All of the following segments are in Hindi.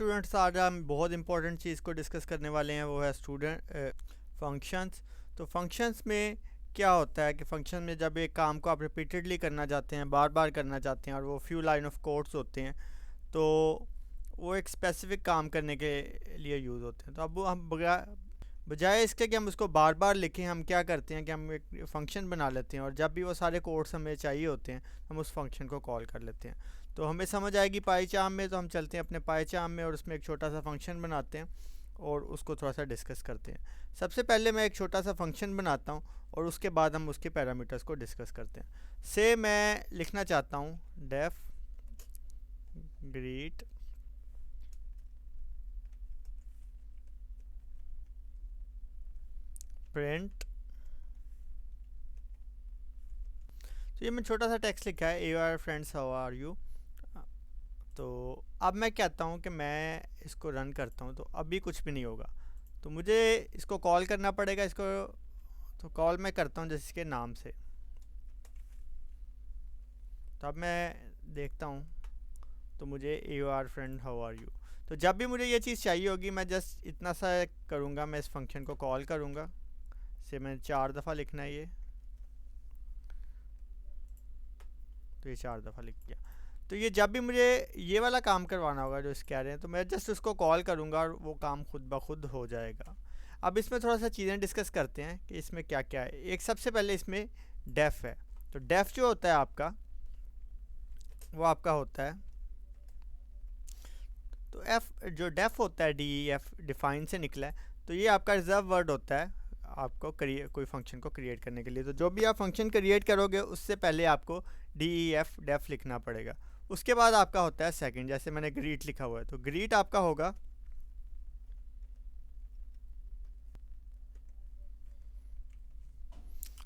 स्टूडेंट्स, आज हम बहुत इंपॉर्टेंट चीज़ को डिस्कस करने वाले हैं, वो है स्टूडेंट फंक्शंस। तो फंक्शंस में क्या होता है कि फंक्शन में जब एक काम को आप रिपीटेडली करना चाहते हैं, बार बार करना चाहते हैं, और वो फ्यू लाइन ऑफ कोड्स होते हैं, तो वो एक स्पेसिफिक काम करने के लिए यूज़ होते हैं। तो अब वो हम बजाय इसके कि हम उसको बार बार लिखें, हम क्या करते हैं कि हम एक फ़ंक्शन बना लेते हैं, और जब भी वो सारे कोड्स हमें चाहिए होते हैं हम उस फंक्शन को कॉल कर लेते हैं। तो हमें समझ आएगी पाईचार्म में, तो हम चलते हैं अपने पाईचार्म में और उसमें एक छोटा सा फंक्शन बनाते हैं और उसको थोड़ा सा डिस्कस करते हैं। सबसे पहले मैं एक छोटा सा फंक्शन बनाता हूँ और उसके बाद हम उसके पैरामीटर्स को डिस्कस करते हैं। से मैं लिखना चाहता हूँ डेफ ग्रीट प्रिंट। तो ये मैं छोटा सा टेक्स्ट लिखा है, A R friends how are you. तो अब मैं कहता हूँ कि मैं इसको रन करता हूँ, तो अभी कुछ भी नहीं होगा, तो मुझे इसको कॉल करना पड़ेगा इसको। तो कॉल मैं करता हूँ जैसे इसके नाम से। तो अब मैं देखता हूँ, तो मुझे A R friend how are you. तो जब भी मुझे ये चीज़ चाहिए होगी मैं जस्ट इतना सा करूँगा, मैं इस फंक्शन को कॉल करूँगा। से मैंने 4 दफ़ा लिखना है ये, तो ये 4 दफ़ा लिख गया। तो ये जब भी मुझे ये वाला काम करवाना होगा जो इस कह रहे हैं, तो मैं जस्ट उसको कॉल करूँगा और वो काम खुद ब खुद हो जाएगा। अब इसमें थोड़ा सा चीज़ें डिस्कस करते हैं कि इसमें क्या क्या है। एक सबसे पहले इसमें डेफ है। तो डेफ जो होता है आपका, वो आपका होता है, तो एफ जो डेफ होता है, डी एफ डिफाइन से निकला है, तो ये आपका रिजर्व वर्ड होता है आपको कोई फंक्शन को क्रिएट करने के लिए। तो जो भी आप फंक्शन क्रिएट करोगे उससे पहले आपको डी एफ डेफ लिखना पड़ेगा। उसके बाद आपका होता है सेकंड, जैसे मैंने ग्रीट लिखा हुआ है, तो ग्रीट आपका होगा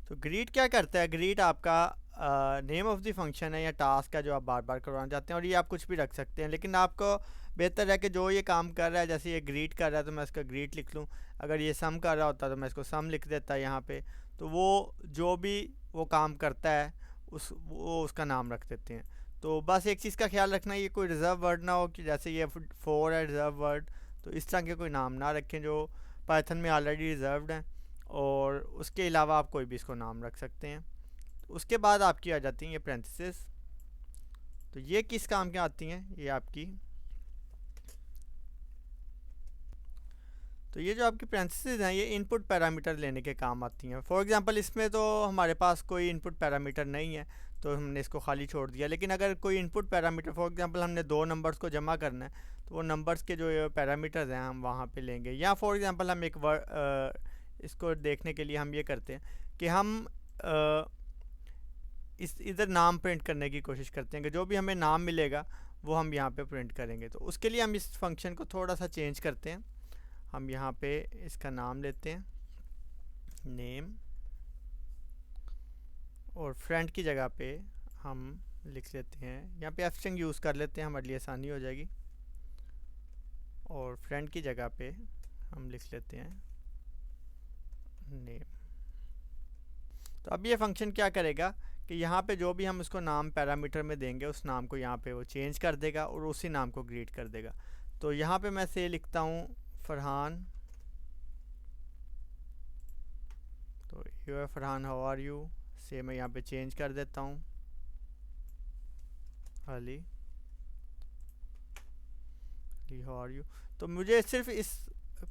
तो ग्रीट क्या करता है, ग्रीट आपका नेम ऑफ द फंक्शन है या टास्क है जो आप बार बार करवाना चाहते हैं, और ये आप कुछ भी रख सकते हैं, लेकिन आपको बेहतर है कि जो ये काम कर रहा है, जैसे ये ग्रीट कर रहा है तो मैं इसका ग्रीट लिख लूँ। अगर ये सम कर रहा होता तो मैं इसको सम लिख देता यहाँ पे। तो वो जो भी वो काम करता है वो उसका नाम रख देते हैं। तो बस एक चीज़ का ख्याल रखना, ये कोई रिज़र्व वर्ड ना हो कि जैसे ये 4 है रिज़र्व वर्ड, तो इस तरह के कोई नाम ना रखें जो पाइथन में ऑलरेडी रिज़र्व्ड हैं, और उसके अलावा आप कोई भी इसको नाम रख सकते हैं। उसके बाद आपकी आ जाती हैं ये पैरेंथेसिस। तो ये किस काम के आती हैं, ये आपकी, तो ये जो आपकी पैरेंथेसिस हैं ये इनपुट पैरामीटर लेने के काम आती हैं। फॉर एग्जांपल इसमें तो हमारे पास कोई इनपुट पैरामीटर नहीं है, तो हमने इसको खाली छोड़ दिया। लेकिन अगर कोई इनपुट पैरामीटर, फॉर एग्जांपल हमने 2 नंबर्स को जमा करना है, तो वो नंबर्स के जो पैरामीटर्स हैं हम वहाँ पे लेंगे। या फॉर एग्जांपल हम एक इसको देखने के लिए हम ये करते हैं कि हम इस इधर नाम प्रिंट करने की कोशिश करते हैं कि जो भी हमें नाम मिलेगा वो हम यहाँ पे प्रिंट करेंगे। तो उसके लिए हम इस फंक्शन को थोड़ा सा चेंज करते हैं। हम यहाँ पे इसका नाम लेते हैं नेम, और फ्रेंड की जगह पे हम लिख लेते हैं, यहाँ पे एफ स्ट्रिंग यूज़ कर लेते हैं, हमारे लिए आसानी हो जाएगी। और फ्रेंड की जगह पे हम लिख लेते हैं नेम। तो अब ये फंक्शन क्या करेगा कि यहाँ पे जो भी हम उसको नाम पैरामीटर में देंगे उस नाम को यहाँ पे वो चेंज कर देगा और उसी नाम को ग्रीट कर देगा। तो यहाँ पे मैं से लिखता हूँ फरहान। तो यू है फरहान हाउ आर यू, से मैं यहाँ पे चेंज कर देता हूँ अली हाउ आर यू। तो मुझे सिर्फ इस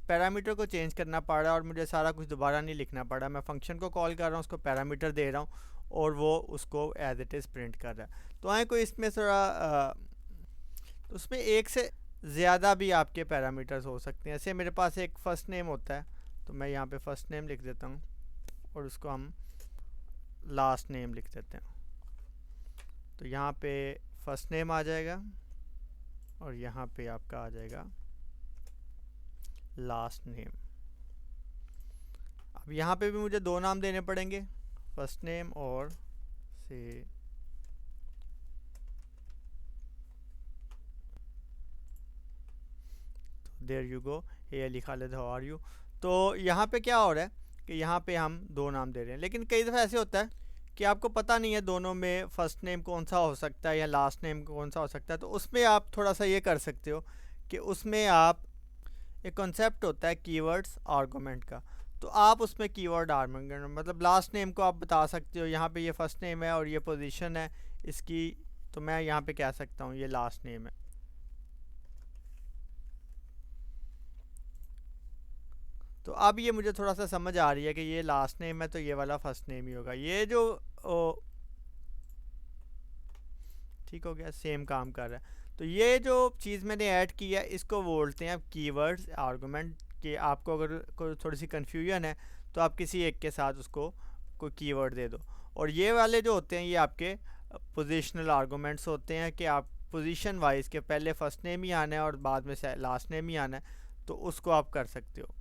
पैरामीटर को चेंज करना पड़ रहा है और मुझे सारा कुछ दोबारा नहीं लिखना पड़ रहा। मैं फंक्शन को कॉल कर रहा हूँ, उसको पैरामीटर दे रहा हूँ और वो उसको एज इट इज़ प्रिंट कर रहा है। तो आए कोई इसमें थोड़ा तो उसमें एक से ज़्यादा भी आपके पैरामीटर्स हो सकते हैं। ऐसे मेरे पास एक फ़र्स्ट नेम होता है, तो मैं यहाँ पे फ़र्स्ट नेम लिख देता हूँ और उसको हम लास्ट नेम लिख देते हैं। तो यहाँ पे फ़र्स्ट नेम आ जाएगा और यहाँ पे आपका आ जाएगा लास्ट नेम। अब यहाँ पे भी मुझे 2 नाम देने पड़ेंगे, फर्स्ट नेम और से। तो there you go, hey Ali Khalid how are you. तो यहाँ पे क्या हो रहा है कि यहाँ पे हम 2 नाम दे रहे हैं, लेकिन कई दफ़ा ऐसे होता है कि आपको पता नहीं है दोनों में फ़र्स्ट नेम कौन सा हो सकता है या लास्ट नेम कौन सा हो सकता है। तो उसमें आप थोड़ा सा ये कर सकते हो कि उसमें आप एक कॉन्सेप्ट होता है कीवर्ड्स आर्गुमेंट का। तो आप उसमें कीवर्ड आर्गुमेंट मतलब लास्ट नेम को आप बता सकते हो, यहाँ पे ये फर्स्ट नेम है और ये पोजीशन है इसकी, तो मैं यहाँ पे कह सकता हूँ ये लास्ट नेम है। तो अब ये मुझे थोड़ा सा समझ आ रही है कि ये लास्ट नेम है तो ये वाला फर्स्ट नेम ही होगा। ये जो ठीक हो गया, सेम काम कर रहा है। तो ये जो चीज़ मैंने ऐड की है इसको बोलते हैं कीवर्ड्स आर्गुमेंट। कि आपको अगर कोई थोड़ी सी कन्फ्यूजन है तो आप किसी एक के साथ उसको कोई कीवर्ड दे दो। और ये वाले जो होते हैं ये आपके पोजिशनल आर्गुमेंट्स होते हैं कि आप पोजीशन वाइज के पहले फर्स्ट नेम ही आना है और बाद में लास्ट नेम ही आना है, तो उसको आप कर सकते हो।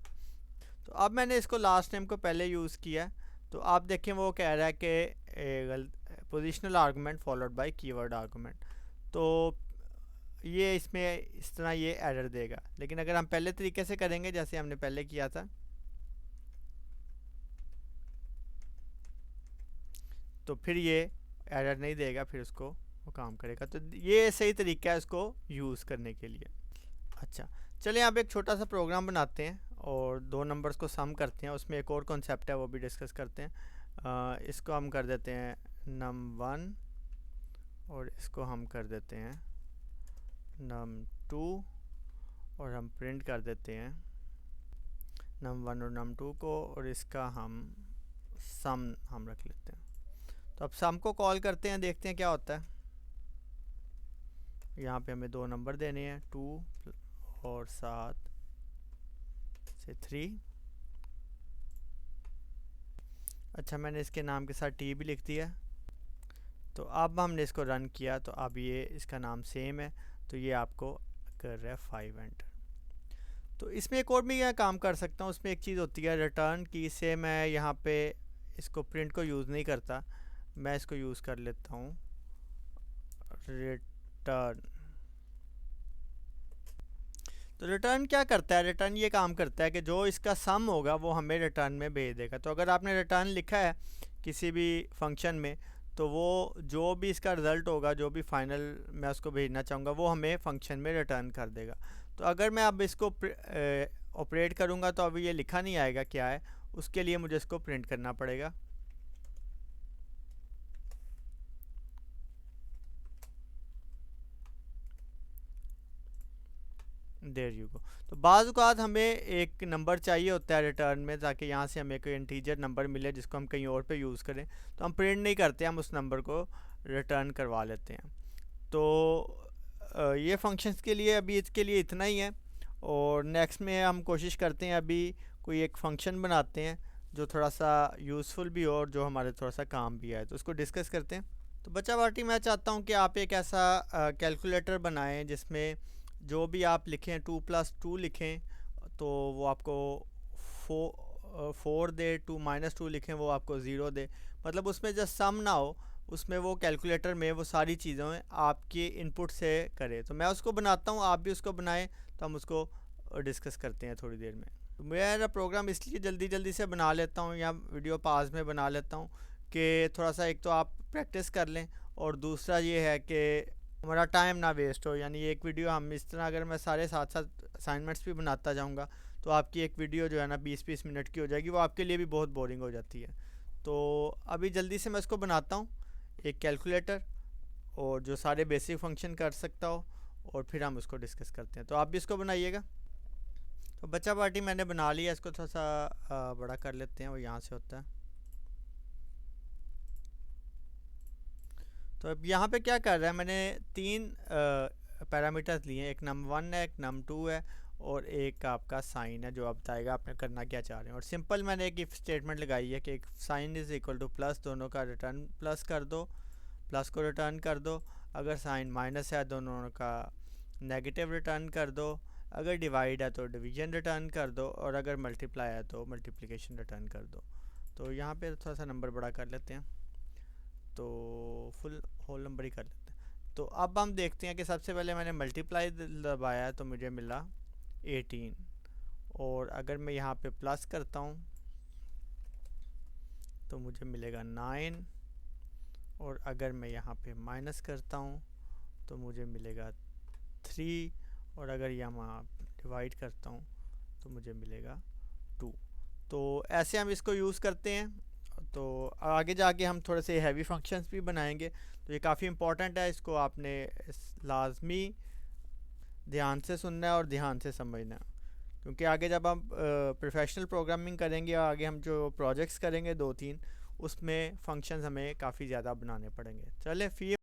तो अब मैंने इसको लास्ट नेम को पहले यूज़ किया, तो आप देखें वो कह रहा है कि positional argument followed by keyword argument. तो ये इसमें इस तरह ये एरर देगा। लेकिन अगर हम पहले तरीके से करेंगे जैसे हमने पहले किया था तो फिर ये एरर नहीं देगा, फिर उसको वो काम करेगा। तो ये सही तरीका है इसको यूज़ करने के लिए। अच्छा, चलिए आप एक छोटा सा प्रोग्राम बनाते हैं और दो नंबर्स को सम करते हैं। उसमें एक और कॉन्सेप्ट है वो भी डिस्कस करते हैं। इसको हम कर देते हैं num1 और इसको हम कर देते हैं num2 और हम प्रिंट कर देते हैं num1 और num2 को, और इसका हम सम हम रख लेते हैं। तो अब सम को कॉल करते हैं, देखते हैं क्या होता है। यहाँ पे हमें दो नंबर देने हैं 2 और 7 से 3। अच्छा, मैंने इसके नाम के साथ टी भी लिख दिया। तो अब हमने इसको रन किया तो अब ये इसका नाम सेम है, तो ये आपको कर रहा है 5 एंटर। तो इसमें एक और भी यह काम कर सकता हूँ। उसमें एक चीज़ होती है रिटर्न की, से मैं यहाँ पे इसको प्रिंट को यूज़ नहीं करता, मैं इसको यूज़ कर लेता हूँ रिटर्न। तो रिटर्न क्या करता है, रिटर्न ये काम करता है कि जो इसका सम होगा वो हमें रिटर्न में भेज देगा। तो अगर आपने रिटर्न लिखा है किसी भी फंक्शन में, तो वो जो भी इसका रिज़ल्ट होगा, जो भी फाइनल मैं उसको भेजना चाहूँगा, वो हमें फंक्शन में रिटर्न कर देगा। तो अगर मैं अब इसको ऑपरेट करूँगा तो अभी ये लिखा नहीं आएगा क्या है, उसके लिए मुझे इसको प्रिंट करना पड़ेगा। There you go. तो बाज़ औक़ात हमें एक नंबर चाहिए होता है रिटर्न में, ताकि यहाँ से हमें कोई इंटीजर नंबर मिले जिसको हम कहीं और पे यूज़ करें। तो हम प्रिंट नहीं करते, हम उस नंबर को रिटर्न करवा लेते हैं। तो ये फंक्शंस के लिए अभी इसके लिए इतना ही है। और नेक्स्ट में हम कोशिश करते हैं अभी कोई एक फ़ंक्शन बनाते हैं जो थोड़ा सा यूज़फुल भी हो और जो हमारे थोड़ा सा काम भी आए, तो उसको डिस्कस करते हैं। तो बच्चा पार्टी, मैं चाहता हूँ कि आप एक ऐसा कैलकुलेटर बनाएं जिसमें जो भी आप लिखें 2+2 लिखें तो वो आपको 4 दे, 2 - 2 लिखें वो आपको 0 दे। मतलब उसमें जस्ट सम ना हो, उसमें वो कैलकुलेटर में वो सारी चीज़ें आपके इनपुट से करे। तो मैं उसको बनाता हूँ, आप भी उसको बनाएं, तो हम उसको डिस्कस करते हैं थोड़ी देर में। तो मेरा प्रोग्राम इसलिए जल्दी जल्दी से बना लेता हूँ या वीडियो पास में बना लेता हूँ कि थोड़ा सा एक तो आप प्रैक्टिस कर लें, और दूसरा ये है कि हमारा टाइम ना वेस्ट हो। यानी एक वीडियो हम इस तरह, अगर मैं सारे साथ साथ असाइनमेंट्स भी बनाता जाऊँगा तो आपकी एक वीडियो जो है ना 20-20 मिनट की हो जाएगी, वो आपके लिए भी बहुत बोरिंग हो जाती है। तो अभी जल्दी से मैं इसको बनाता हूँ, एक कैलकुलेटर और जो सारे बेसिक फंक्शन कर सकता हो, और फिर हम उसको डिस्कस करते हैं। तो आप भी इसको बनाइएगा। तो बच्चा पार्टी मैंने बना लिया, इसको थोड़ा सा बड़ा कर लेते हैं, वो यहाँ से होता है। तो अब यहाँ पे क्या कर रहा है, मैंने 3 पैरामीटर्स लिए हैं, एक num1 है, एक num2 है और एक आपका साइन है जो आप बताएगा आपने करना क्या चाह रहे हैं। और सिंपल मैंने एक इफ स्टेटमेंट लगाई है कि एक sine is equal to plus, दोनों का रिटर्न प्लस कर दो, प्लस को रिटर्न कर दो। अगर साइन माइनस है दोनों का नेगेटिव रिटर्न कर दो। अगर डिवाइड है तो डिवीजन रिटर्न कर दो, और अगर मल्टीप्लाई है तो मल्टीप्लिकेशन रिटर्न कर दो। तो यहाँ पे थोड़ा सा नंबर बड़ा कर लेते हैं, तो फुल होल नंबर ही कर लेते हैं। तो अब हम देखते हैं कि सबसे पहले मैंने मल्टीप्लाई दबाया तो मुझे मिला 18, और अगर मैं यहाँ पे प्लस करता हूँ तो मुझे मिलेगा 9, और अगर मैं यहाँ पे माइनस करता हूँ तो मुझे मिलेगा 3, और अगर ये हम डिवाइड करता हूँ तो मुझे मिलेगा 2। तो ऐसे हम इसको यूज़ करते हैं। तो आगे जाके हम थोड़े से हैवी फंक्शंस भी बनाएंगे, तो ये काफ़ी इंपॉर्टेंट है, इसको आपने लाजमी ध्यान से सुनना है और ध्यान से समझना है, क्योंकि आगे जब हम प्रोफेशनल प्रोग्रामिंग करेंगे, आगे हम जो प्रोजेक्ट्स करेंगे 2-3, उसमें फंक्शंस हमें काफ़ी ज़्यादा बनाने पड़ेंगे। चले फिर